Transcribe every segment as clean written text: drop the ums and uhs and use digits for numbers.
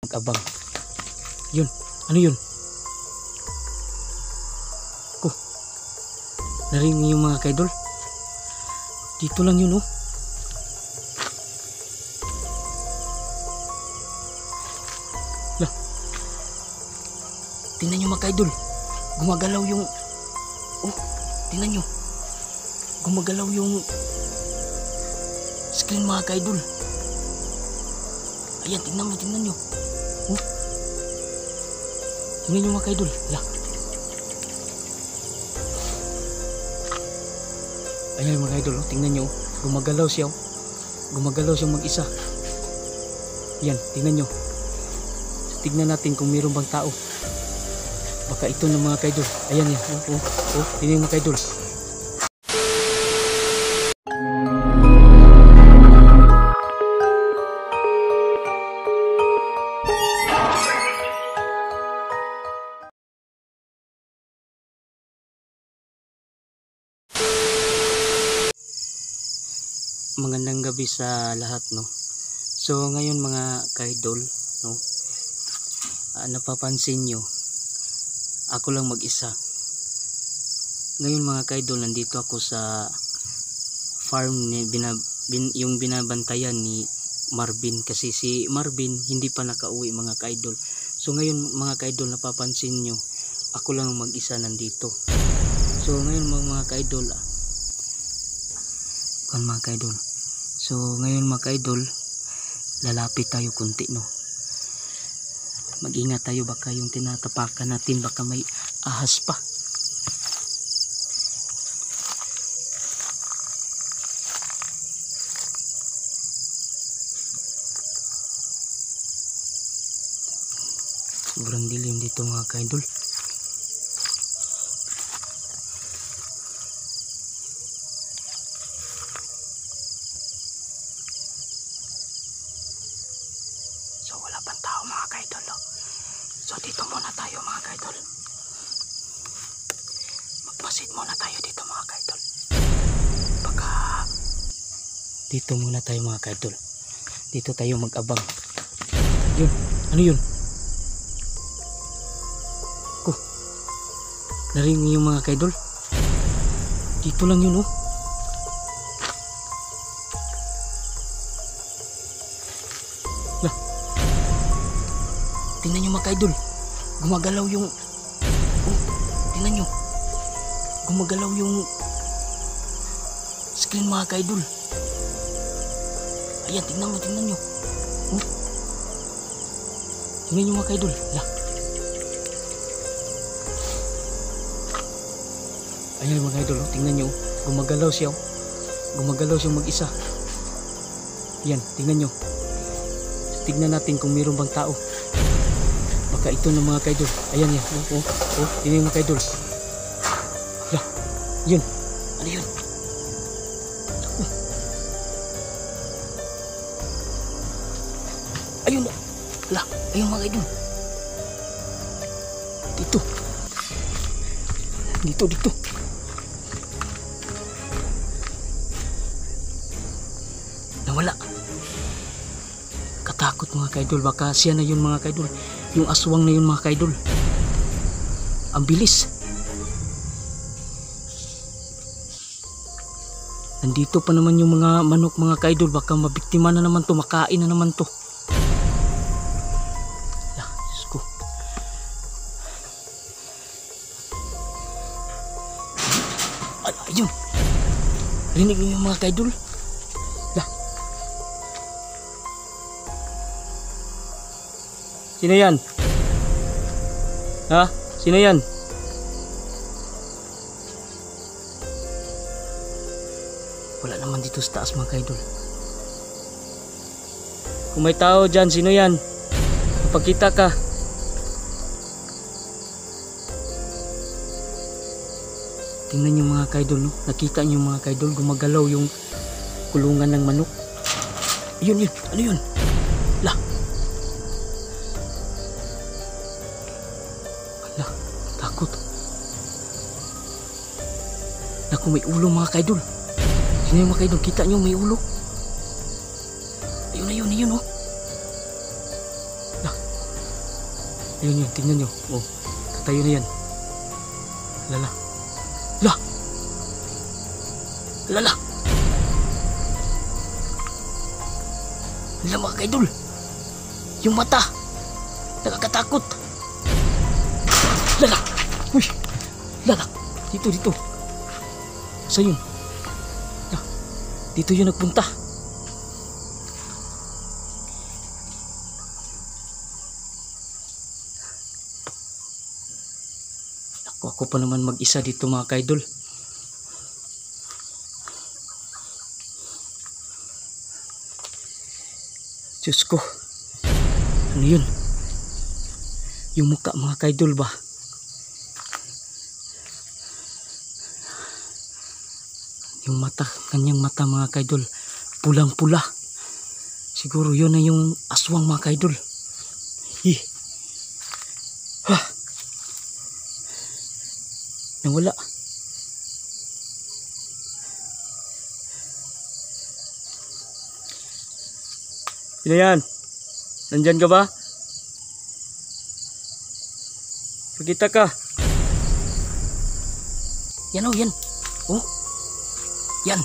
mag-abang. Yun, ano yun? Ko, narinig niyo mga kaidol? Dito lang yun, oh. Lah, tingnan nyo mga kaidol, gumagalaw yung, oh, tingnan nyo, gumagalaw yung screen mga kaidol. Ayan, tingnan nyo, oh, tingnan nyo mga kaidol. Lah, ayan mga idol, oh, tingnan nyo, gumagalaw siya, oh. Gumagalaw siya mag-isa. Yan, tingnan nyo. Tignan natin kung mayroon bang tao. Baka ito na mga kaidol. Ayan yan, oh, tingnan mga kaidol. Magandang gabi sa lahat, no. So ngayon mga kaidol, no, napapansin nyo, ako lang mag-isa. Ngayon mga kaidol, nandito ako sa farm ni yung binabantayan ni Marvin, kasi si Marvin hindi pa nakauwi mga kaidol. So ngayon mga kaidol, napapansin nyo, ako lang mag-isa nandito. So ngayon mga kaidol, mga kaidol, so ngayon mga kaidol, lalapit tayo kunti, no. Mag-ingat tayo, baka yung tinatapakan natin baka may ahas pa. Sobrang dilim dito mga kaidol. So wala pang tao mga kaidol, no? So dito muna tayo mga kaidol. Magpasit muna tayo dito mga kaidol. Baka dito muna tayo mga kaidol. Dito tayo mag-abang. Yun, ano yun? Ko, narinig yung mga kaidol? Dito lang yun, oh. Lah, tingnan nyo mga kaidol, gumagalaw yung, oh, tingnan nyo, gumagalaw yung screen mga kaidol. Ayan, tingnan nyo, oh, tingnan nyo mga kaidol. Lah, ayan mga kaidol, oh, tingnan nyo, gumagalaw siya, oh. Gumagalaw siya mag-isa. Yan, tingnan nyo. Tignan natin kung mayroon bang tao. Baka ito na mga kaidol. Ayan yan, oh, tingnan mga kaidol. Lah, yun, ano yun? Ayun, lah, ayun mga kaidol. Dito. Nawala. Katakot mga kaidol, baka siya na yun mga kaidol. Yung aswang na yun mga kaidol. Ang bilis. Nandito pa naman yung mga manok mga kaidol, baka mabiktima na naman to, makain na naman to. Lah, Diyos ko. Ayun, rinig niyo yung mga kaidol. Lah, sino yan? Ha? Sino yan? Wala naman dito sa taas mga kaidol. Kung may tao dyan, sino yan? Kapagkita ka. Tingnan nyo mga kaidol, no? Nakita nyo mga kaidol, gumagalaw yung kulungan ng manok. Yun, ano yun? Lah, ala, takot. Naku, may ulo mga kaidol. Sino yung mga kaidol? Kita nyo may ulo? Ayun, oh. Lah, Ayun yun, tingnan nyo. Oh, tatayo na yan. Lala. La! Lala! Lala mga kaidol. Yung mata. Nakakatakot. Lala! Uy! Lala! Dito, dito. Saan yun? La, dito yun nagpunta. Ako pa naman mag-isa dito mga kaidol. Diyos ko. Ano yun? Yung mukha mga kaidol ba? Yung mata, kanyang mata mga kaidol. Pulang-pula. Siguro yun na yung aswang mga kaidol. Nawala. Sino yan? Nandyan ka ba? Pakita ka. Yan o, yan. Oh. Yan.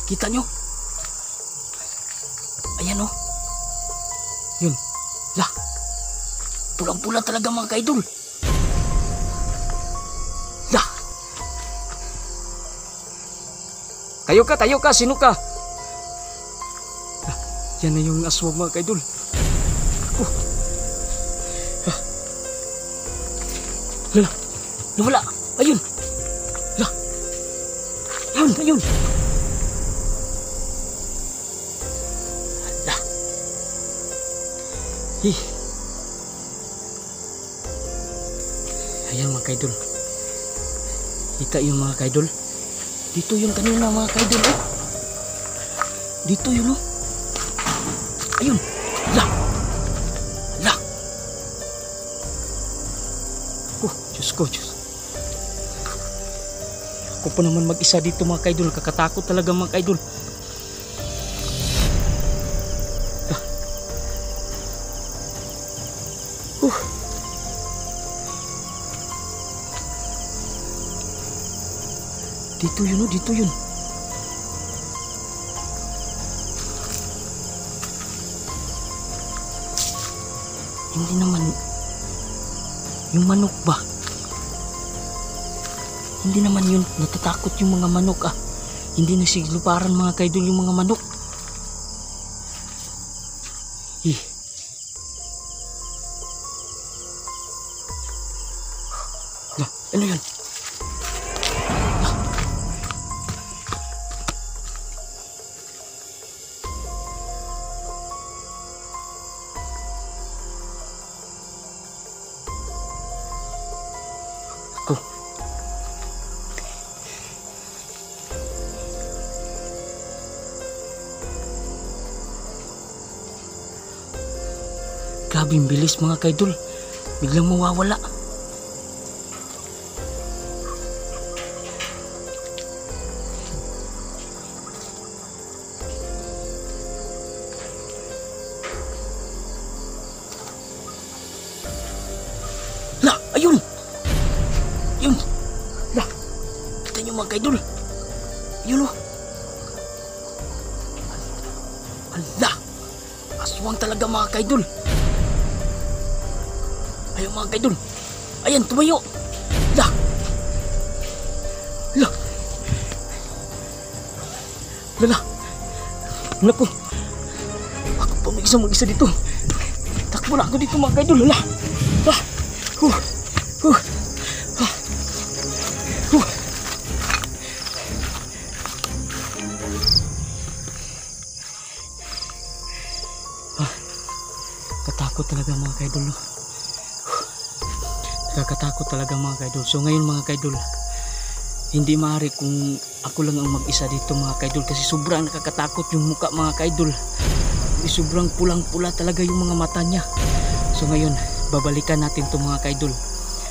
Kita nyo? Ayan o. Yun. La. Pulang-pula talaga mga kaidol. La. Tayo ka. Sino ka? La. Yan na yung aswang mga kaidol. Oh. La. Nawala. Ayun. La. Ayun. La. Ayan mga kaidol. Kita yung mga kaidol. Dito yung kanina mga kaidol. Oh. Dito yun oh. Ayun. La. Oh, Diyos ko, Diyos. Ako pa naman mag-isa dito mga kaidol. Nakakatakot talaga mga kaidol. La. Dito yun oh, dito yun. Hindi naman yung manok ba? Hindi naman yun, natatakot yung mga manok ah. Hindi nasigluparan mga kaidol yung mga manok. Ano yun? Grabe yung bilis mga kaidol. Biglang mawawala. La, ayun. Yun. La. Kita nyo mga kaidol. Yun oh. Ala. Aswang talaga mga kaidol. Ayun mga kaidol. Ayan, tumayo. La. Lala. Naku. Ako pa mag-isa dito. Takbo na ako dito mga kaidol. Lala. Katakot talaga mga kaidol. Nakakatakot talaga mga kaidol. So ngayon mga kaidol, hindi maaari kung ako lang ang mag-isa dito mga kaidol, kasi sobrang nakakatakot yung mukha mga kaidol. Sobrang pulang-pula talaga yung mga mata niya. So ngayon, babalikan natin to mga kaidol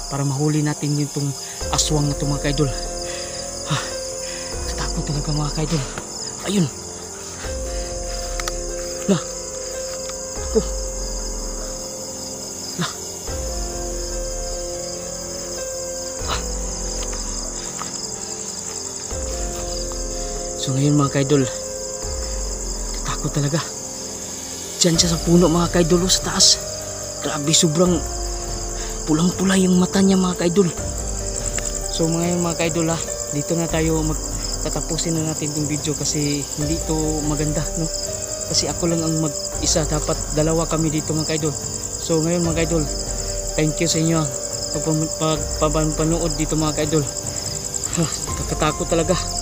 para mahuli natin yung tong aswang na to mga kaidol. Katakot talaga mga kaidol. Ayun. La. So ngayon mga kaidol, takot talaga. Diyan siya sa puno mga kaidol, sa taas. Grabe, sobrang pulang-pula yung mata niya mga kaidol. So ngayon mga kaidol dito na tayo tatapusin na natin itong video kasi hindi ito maganda, no? Kasi ako lang ang mag-isa, dapat dalawa kami dito mga kaidol. So ngayon mga kaidol, thank you sa inyo pagpapanood dito mga kaidol. Nakakatakot talaga.